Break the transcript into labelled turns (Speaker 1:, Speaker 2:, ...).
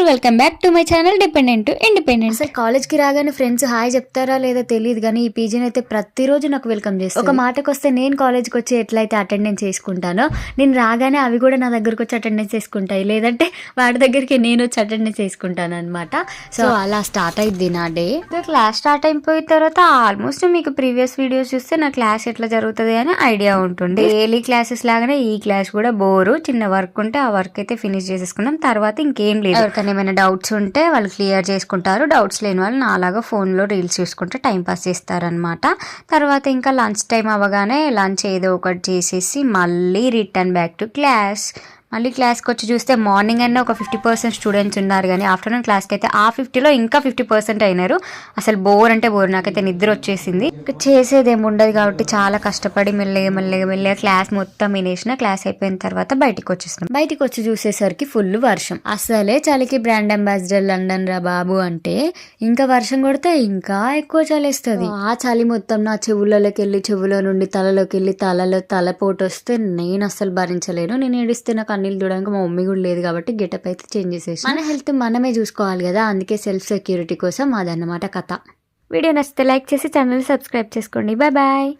Speaker 1: Welcome back to my channel dependent to independent.
Speaker 2: అసలు కాలేజ్కి రాగానే ఫ్రెండ్స్ హాయ్ చెప్తారా లేదా తెలియదు, కానీ ఈ పీజీని అయితే ప్రతిరోజు నాకు వెల్కమ్ చేస్తాను. ఒక మాటకు వస్తే నేను కాలేజ్కి వచ్చి ఎట్లయితే అటెండెన్స్ చేసుకుంటానో, నేను రాగానే అవి కూడా నా దగ్గరకు వచ్చి అటెండెన్స్ చేసుకుంటాయి, లేదంటే వాడి దగ్గరికి నేను వచ్చి అటెండెన్స్ చేసుకుంటాను అనమాట. సో అలా స్టార్ట్ అయింది నా డే. క్లాస్ స్టార్ట్ అయిపోయిన తర్వాత ఆల్మోస్ట్ మీకు ప్రీవియస్ వీడియోస్ చూస్తే నా క్లాస్ ఎట్లా జరుగుతుంది అని ఐడియా ఉంటుంది. డైలీ క్లాసెస్ లాగానే ఈ క్లాస్ కూడా బోరు, చిన్న వర్క్ ఉంటే ఆ వర్క్ అయితే ఫినిష్ చేసేసుకున్నాం. తర్వాత ఇంకేం లేదు. ఎవరికైనా ఏమైనా డౌట్స్ ఉంటే వాళ్ళు క్లియర్ చేసుకుంటారు, డౌట్స్ లేని వాళ్ళు నాలాగా ఫోన్లో రీల్స్ చూసుకుంటే టైం పాస్ చేస్తారనమాట. తర్వాత ఇంకా లంచ్ టైం అవ్వగానే లంచ్ ఏదో ఒకటి చేసేసి మళ్ళీ రిటర్న్ బ్యాక్ టు క్లాస్. మళ్ళీ క్లాస్కి వచ్చి చూస్తే మార్నింగ్ అయినా ఒక 50% స్టూడెంట్స్ ఉన్నారు, కానీ ఆఫ్టర్నూన్ క్లాస్కి అయితే ఆ 50లో ఇంకా 50% అయినారు. అసలు బోర్ అంటే బోర్, నాకైతే నిద్ర వచ్చేసింది. చేసేది ఏమి ఉండదు కాబట్టి చాలా కష్టపడి మెల్లగా క్లాస్ మొత్తం వినేసిన. క్లాస్ అయిపోయిన తర్వాత బయటికి వచ్చేసినాం. బయటికి వచ్చి చూసేసరికి ఫుల్ వర్షం. అసలే చలికి బ్రాండ్ అంబాసిడర్ లండన్ రా బాబు అంటే, ఇంకా వర్షం కొడితే ఇంకా ఎక్కువ చలిస్తుంది. ఆ చలి మొత్తం నా చెవులలోకి వెళ్ళి, చెవులో నుండి తలలోకి వెళ్ళి, తలలో తలపోటు వస్తే నేను అస్సలు భరించలేను. నేను ఏడిస్తే నాకు అన్నిలు చూడడానికి మా మమ్మీ కూడా లేదు కాబట్టి గెటప్ అయితే చేంజ్ చేసేసి. మన హెల్త్ మనమే చూసుకోవాలి కదా, అందుకే సెల్ఫ్ సెక్యూరిటీ కోసం అదన్నమాట కథ. వీడియో నచ్చితే లైక్ చేసి ఛానల్ సబ్స్క్రైబ్ చేసుకోండి. Bye bye.